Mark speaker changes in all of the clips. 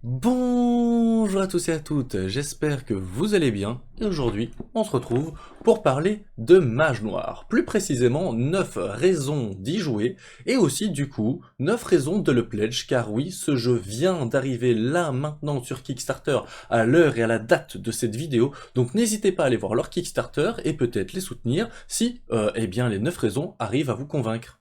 Speaker 1: Bonjour à tous et à toutes, j'espère que vous allez bien, et aujourd'hui on se retrouve pour parler de Mage Noir, plus précisément 9 raisons d'y jouer, et aussi du coup 9 raisons de le pledge, car oui, ce jeu vient d'arriver là maintenant sur Kickstarter à l'heure et à la date de cette vidéo, donc n'hésitez pas à aller voir leur Kickstarter et peut-être les soutenir si eh bien, les 9 raisons arrivent à vous convaincre.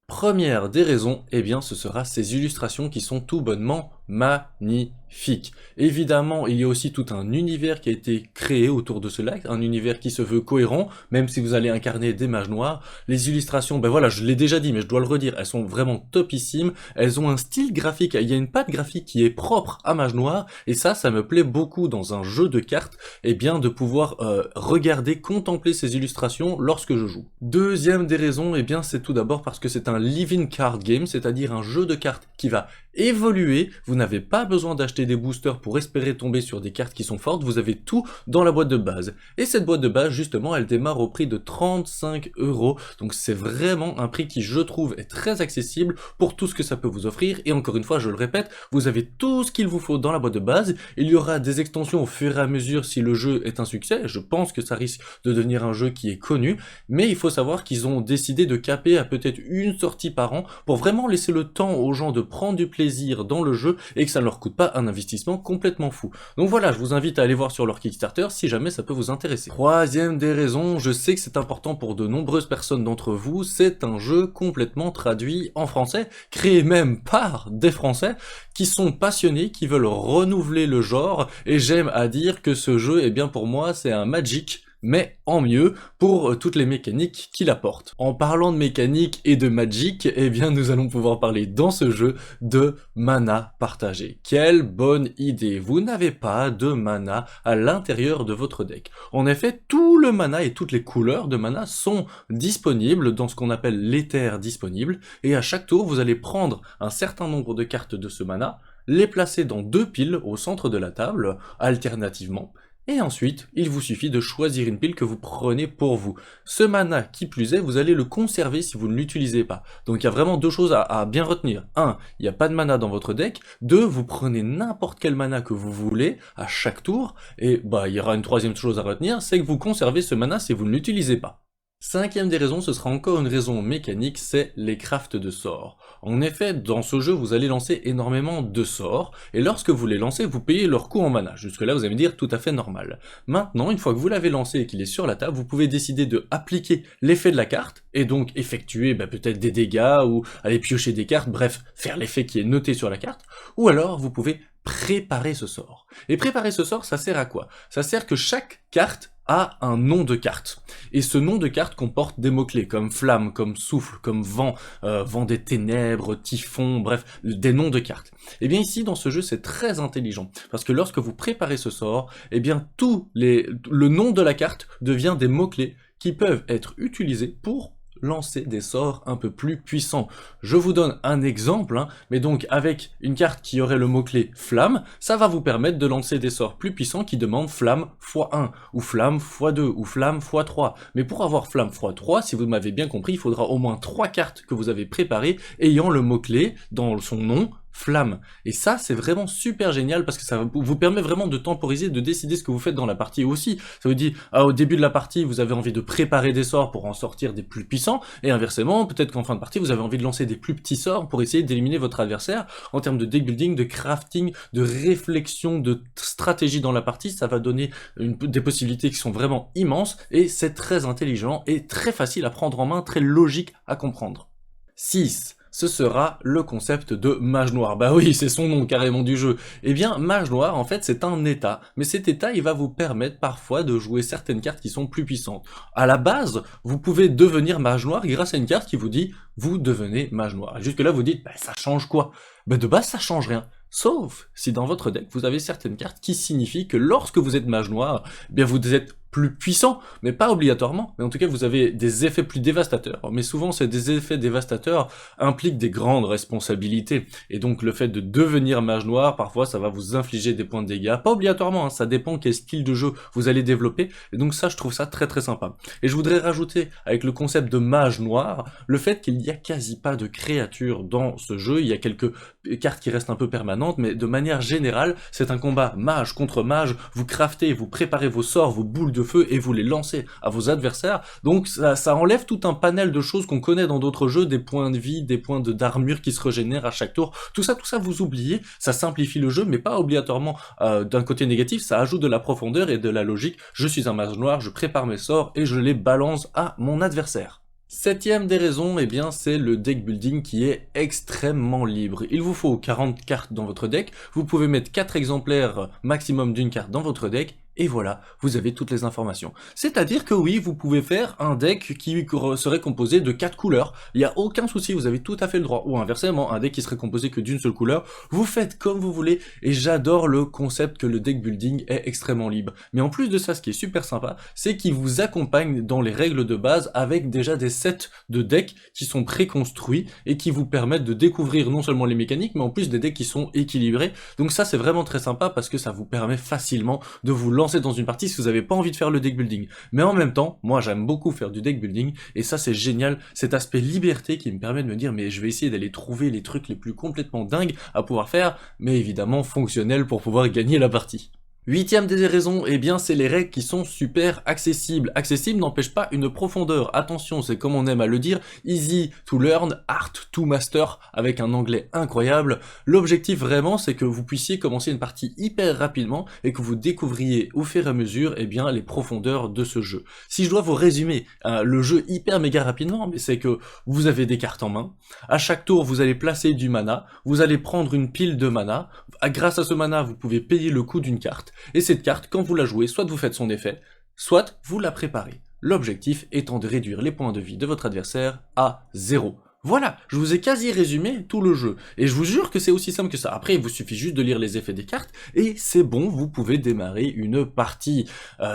Speaker 1: Première des raisons, eh bien ce sera ces illustrations qui sont tout bonnement magnifiques. Évidemment, il y a aussi tout un univers qui a été créé autour de cela, un univers qui se veut cohérent, même si vous allez incarner des mages noirs. Les illustrations, ben voilà, je l'ai déjà dit, mais je dois le redire, elles sont vraiment topissimes, elles ont un style graphique, il y a une patte graphique qui est propre à Mage Noir, et ça me plaît beaucoup dans un jeu de cartes, eh bien de pouvoir regarder, contempler ces illustrations lorsque je joue. Deuxième des raisons, eh bien c'est tout d'abord parce que c'est un living card game, c'est-à-dire un jeu de cartes qui va évoluer, vous n'avez pas besoin d'acheter des boosters pour espérer tomber sur des cartes qui sont fortes, vous avez tout dans la boîte de base. Et cette boîte de base, justement, elle démarre au prix de 35€, donc c'est vraiment un prix qui, je trouve, est très accessible pour tout ce que ça peut vous offrir, et encore une fois, je le répète, vous avez tout ce qu'il vous faut dans la boîte de base, il y aura des extensions au fur et à mesure si le jeu est un succès, je pense que ça risque de devenir un jeu qui est connu, mais il faut savoir qu'ils ont décidé de caper à peut-être une sortie par an pour vraiment laisser le temps aux gens de prendre du plaisir dans le jeu et que ça ne leur coûte pas un investissement complètement fou. Donc voilà, je vous invite à aller voir sur leur Kickstarter si jamais ça peut vous intéresser. Troisième des raisons, je sais que c'est important pour de nombreuses personnes d'entre vous, c'est un jeu complètement traduit en français, créé même par des Français qui sont passionnés, qui veulent renouveler le genre, et j'aime à dire que ce jeu, eh bien pour moi, c'est un Magic, mais en mieux pour toutes les mécaniques qu'il apporte. En parlant de mécanique et de Magic, eh bien nous allons pouvoir parler dans ce jeu de mana partagé. Quelle bonne idée! Vous n'avez pas de mana à l'intérieur de votre deck. En effet, tout le mana et toutes les couleurs de mana sont disponibles dans ce qu'on appelle l'éther disponible, et à chaque tour vous allez prendre un certain nombre de cartes de ce mana, les placer dans deux piles au centre de la table, alternativement, et ensuite, il vous suffit de choisir une pile que vous prenez pour vous. Ce mana, qui plus est, vous allez le conserver si vous ne l'utilisez pas. Donc il y a vraiment deux choses à bien retenir. 1, il n'y a pas de mana dans votre deck. 2, vous prenez n'importe quel mana que vous voulez à chaque tour. Et bah il y aura une troisième chose à retenir, c'est que vous conservez ce mana si vous ne l'utilisez pas. Cinquième des raisons, ce sera encore une raison mécanique, c'est les crafts de sorts. En effet, dans ce jeu, vous allez lancer énormément de sorts, et lorsque vous les lancez, vous payez leur coût en mana. Jusque-là, vous allez me dire tout à fait normal. Maintenant, une fois que vous l'avez lancé et qu'il est sur la table, vous pouvez décider de appliquer l'effet de la carte, et donc effectuer peut-être des dégâts, ou aller piocher des cartes, bref, faire l'effet qui est noté sur la carte, ou alors vous pouvez préparer ce sort. Et préparer ce sort, ça sert à quoi? Ça sert que chaque carte a un nom de carte. Et ce nom de carte comporte des mots-clés, comme flamme, comme souffle, comme vent, vent des ténèbres, typhon, bref, des noms de cartes. Et bien ici, dans ce jeu, c'est très intelligent, parce que lorsque vous préparez ce sort, eh bien le nom de la carte devient des mots-clés qui peuvent être utilisés pour lancer des sorts un peu plus puissants. Je vous donne un exemple, mais donc avec une carte qui aurait le mot-clé flamme, ça va vous permettre de lancer des sorts plus puissants qui demandent flamme x1, ou flamme x2, ou flamme x3. Mais pour avoir flamme x3, si vous m'avez bien compris, il faudra au moins 3 cartes que vous avez préparées ayant le mot-clé dans son nom flamme. Et ça, c'est vraiment super génial parce que ça vous permet vraiment de temporiser, de décider ce que vous faites dans la partie aussi. Ça vous dit, au début de la partie, vous avez envie de préparer des sorts pour en sortir des plus puissants, et inversement, peut-être qu'en fin de partie, vous avez envie de lancer des plus petits sorts pour essayer d'éliminer votre adversaire. En termes de deck building, de crafting, de réflexion, de stratégie dans la partie, ça va donner des possibilités qui sont vraiment immenses, et c'est très intelligent et très facile à prendre en main, très logique à comprendre. 6. Ce sera le concept de Mage Noir. Bah oui, c'est son nom carrément du jeu. Eh bien, Mage Noir, en fait, c'est un état. Mais cet état, il va vous permettre parfois de jouer certaines cartes qui sont plus puissantes. À la base, vous pouvez devenir Mage Noir grâce à une carte qui vous dit « Vous devenez Mage Noir ». Jusque là, vous dites « Ça change quoi ?» De base, ça change rien. Sauf si dans votre deck, vous avez certaines cartes qui signifient que lorsque vous êtes Mage Noir, eh bien vous êtes plus puissants, mais pas obligatoirement, mais en tout cas vous avez des effets plus dévastateurs. Mais souvent ces des effets dévastateurs impliquent des grandes responsabilités, et donc le fait de devenir mage noir, parfois ça va vous infliger des points de dégâts, pas obligatoirement, hein, ça dépend quel style de jeu vous allez développer, et donc ça je trouve ça très très sympa. Et je voudrais rajouter, avec le concept de mage noir, le fait qu'il n'y a quasi pas de créatures dans ce jeu, il y a quelques cartes qui restent un peu permanentes, mais de manière générale, c'est un combat mage contre mage, vous craftez, vous préparez vos sorts, vos boules de feu, et vous les lancez à vos adversaires, donc ça enlève tout un panel de choses qu'on connaît dans d'autres jeux, des points de vie, des points d'armure qui se régénèrent à chaque tour, tout ça vous oubliez, ça simplifie le jeu, mais pas obligatoirement d'un côté négatif, ça ajoute de la profondeur et de la logique, je suis un mage noir, je prépare mes sorts, et je les balance à mon adversaire. Septième des raisons, eh bien c'est le deck building qui est extrêmement libre. Il vous faut 40 cartes dans votre deck, vous pouvez mettre 4 exemplaires maximum d'une carte dans votre deck, et voilà, vous avez toutes les informations. C'est-à-dire que oui, vous pouvez faire un deck qui serait composé de 4 couleurs, il n'y a aucun souci, vous avez tout à fait le droit. Ou inversement, un deck qui serait composé que d'une seule couleur, vous faites comme vous voulez, et j'adore le concept que le deck building est extrêmement libre. Mais en plus de ça, ce qui est super sympa, c'est qu'il vous accompagne dans les règles de base avec déjà des sets de decks qui sont préconstruits et qui vous permettent de découvrir non seulement les mécaniques, mais en plus des decks qui sont équilibrés. Donc ça, c'est vraiment très sympa parce que ça vous permet facilement de vous lancer dans une partie si vous n'avez pas envie de faire le deck building. Mais en même temps, moi j'aime beaucoup faire du deck building, et ça c'est génial, cet aspect liberté qui me permet de me dire mais je vais essayer d'aller trouver les trucs les plus complètement dingues à pouvoir faire, mais évidemment fonctionnels pour pouvoir gagner la partie. Huitième des raisons, eh bien c'est les règles qui sont super accessibles. Accessible n'empêche pas une profondeur. Attention, c'est comme on aime à le dire, easy to learn, hard to master, avec un anglais incroyable. L'objectif vraiment, c'est que vous puissiez commencer une partie hyper rapidement et que vous découvriez au fur et à mesure, eh bien, les profondeurs de ce jeu. Si je dois vous résumer le jeu hyper méga rapidement, mais c'est que vous avez des cartes en main. À chaque tour, vous allez placer du mana. Vous allez prendre une pile de mana. Grâce à ce mana, vous pouvez payer le coût d'une carte. Et cette carte, quand vous la jouez, soit vous faites son effet, soit vous la préparez. L'objectif étant de réduire les points de vie de votre adversaire à 0. Voilà, je vous ai quasi résumé tout le jeu, et je vous jure que c'est aussi simple que ça. Après, il vous suffit juste de lire les effets des cartes, et c'est bon, vous pouvez démarrer une partie.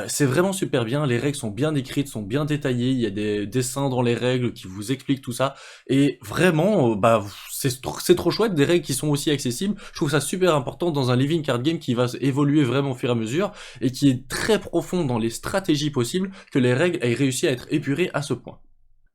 Speaker 1: C'est vraiment super bien, les règles sont bien écrites, sont bien détaillées, il y a des dessins dans les règles qui vous expliquent tout ça, et vraiment, c'est trop chouette, des règles qui sont aussi accessibles. Je trouve ça super important dans un living card game qui va évoluer vraiment au fur et à mesure, et qui est très profond dans les stratégies possibles, que les règles aient réussi à être épurées à ce point.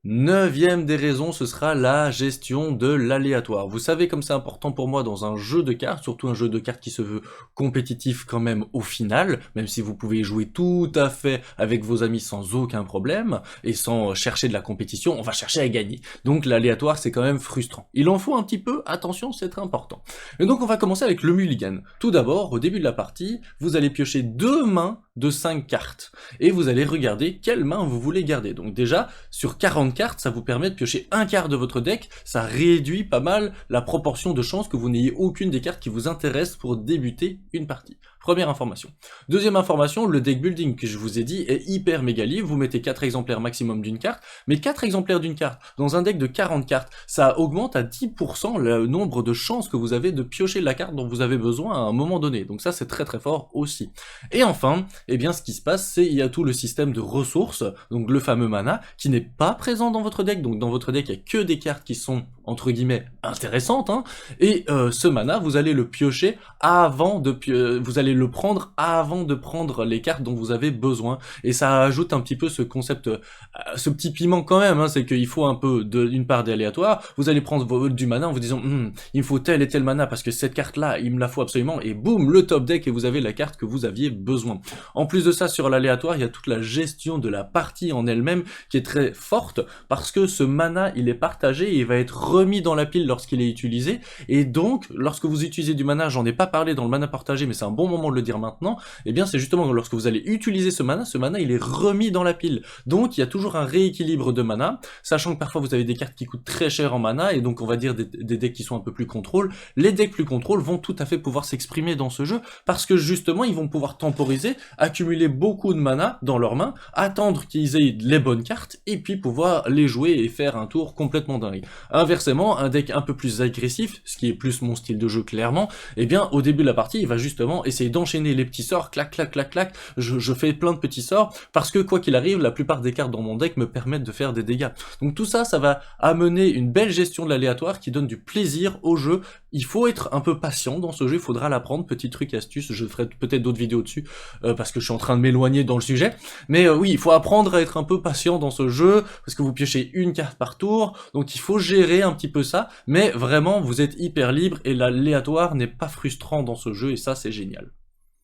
Speaker 1: Neuvième des raisons, ce sera la gestion de l'aléatoire. Vous savez comme c'est important pour moi dans un jeu de cartes, surtout un jeu de cartes qui se veut compétitif quand même au final, même si vous pouvez jouer tout à fait avec vos amis sans aucun problème, et sans chercher de la compétition, on va chercher à gagner. Donc l'aléatoire c'est quand même frustrant. Il en faut un petit peu, attention, c'est très important. Et donc on va commencer avec le mulligan. Tout d'abord, au début de la partie, vous allez piocher 2 mains de 5 cartes, et vous allez regarder quelle main vous voulez garder. Donc déjà, sur 40 cartes, ça vous permet de piocher un quart de votre deck, ça réduit pas mal la proportion de chances que vous n'ayez aucune des cartes qui vous intéressent pour débuter une partie. Première information. Deuxième information, le deck building que je vous ai dit est hyper méga libre, vous mettez 4 exemplaires maximum d'une carte, mais 4 exemplaires d'une carte, dans un deck de 40 cartes, ça augmente à 10% le nombre de chances que vous avez de piocher la carte dont vous avez besoin à un moment donné, donc ça c'est très très fort aussi. Et enfin, eh bien ce qui se passe, c'est il y a tout le système de ressources, donc le fameux mana, qui n'est pas présent dans votre deck, donc dans votre deck il n'y a que des cartes qui sont, entre guillemets, intéressantes, hein, et ce mana, vous allez le piocher avant de vous allez le prendre avant de prendre les cartes dont vous avez besoin, et ça ajoute un petit peu ce concept, ce petit piment quand même, hein, c'est qu'il faut un peu d'une part d'aléatoire, vous allez prendre du mana en vous disant il me faut tel et tel mana parce que cette carte là il me la faut absolument, et boum, le top deck et vous avez la carte que vous aviez besoin. En plus de ça, sur l'aléatoire, il y a toute la gestion de la partie en elle-même qui est très forte, parce que ce mana il est partagé et il va être remis dans la pile lorsqu'il est utilisé, et donc lorsque vous utilisez du mana, j'en ai pas parlé dans le mana partagé mais c'est un bon moment de le dire maintenant, et bien c'est justement lorsque vous allez utiliser ce mana il est remis dans la pile, donc il y a toujours un rééquilibre de mana, sachant que parfois vous avez des cartes qui coûtent très cher en mana, et donc on va dire des decks qui sont un peu plus contrôle. Les decks plus contrôle vont tout à fait pouvoir s'exprimer dans ce jeu, parce que justement ils vont pouvoir temporiser, accumuler beaucoup de mana dans leurs mains, attendre qu'ils aient les bonnes cartes, et puis pouvoir va les jouer et faire un tour complètement dingue. Inversement, un deck un peu plus agressif, ce qui est plus mon style de jeu clairement, eh bien au début de la partie, il va justement essayer d'enchaîner les petits sorts, clac, clac, clac, clac, je fais plein de petits sorts, parce que quoi qu'il arrive, la plupart des cartes dans mon deck me permettent de faire des dégâts. Donc tout ça, ça va amener une belle gestion de l'aléatoire qui donne du plaisir au jeu. Il faut être un peu patient dans ce jeu, il faudra l'apprendre, petit truc astuce, je ferai peut-être d'autres vidéos dessus, parce que je suis en train de m'éloigner dans le sujet, mais oui, il faut apprendre à être un peu patient dans ce jeu, parce que vous piochez une carte par tour, donc il faut gérer un petit peu ça, mais vraiment, vous êtes hyper libre, et l'aléatoire n'est pas frustrant dans ce jeu, et ça, c'est génial.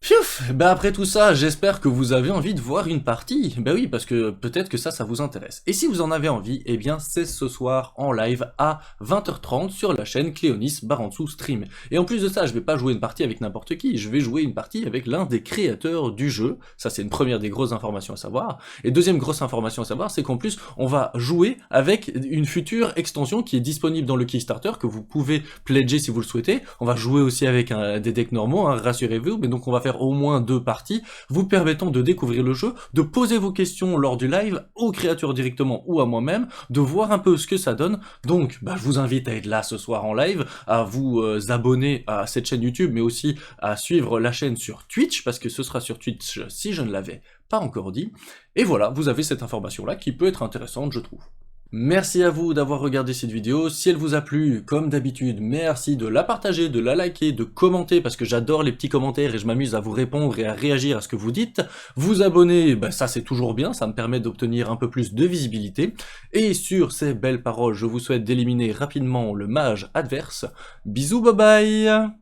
Speaker 1: Piouf, bah après tout ça, j'espère que vous avez envie de voir une partie. Bah oui, parce que peut-être que ça vous intéresse. Et si vous en avez envie, eh bien c'est ce soir en live à 20h30 sur la chaîne Cléonis Barantsou Stream. Et en plus de ça, je vais pas jouer une partie avec n'importe qui, je vais jouer une partie avec l'un des créateurs du jeu. Ça c'est une première des grosses informations à savoir. Et deuxième grosse information à savoir, c'est qu'en plus, on va jouer avec une future extension qui est disponible dans le Kickstarter, que vous pouvez pledger si vous le souhaitez. On va jouer aussi avec des decks normaux, hein, rassurez-vous, mais donc on va faire au moins 2 parties, vous permettant de découvrir le jeu, de poser vos questions lors du live, aux créateurs directement ou à moi-même, de voir un peu ce que ça donne. Donc, bah, je vous invite à être là ce soir en live, à vous abonner à cette chaîne YouTube, mais aussi à suivre la chaîne sur Twitch, parce que ce sera sur Twitch si je ne l'avais pas encore dit. Et voilà, vous avez cette information-là qui peut être intéressante, je trouve. Merci à vous d'avoir regardé cette vidéo, si elle vous a plu, comme d'habitude, merci de la partager, de la liker, de commenter, parce que j'adore les petits commentaires et je m'amuse à vous répondre et à réagir à ce que vous dites. Vous abonner, bah ça c'est toujours bien, ça me permet d'obtenir un peu plus de visibilité. Et sur ces belles paroles, je vous souhaite d'éliminer rapidement le mage adverse. Bisous, bye bye!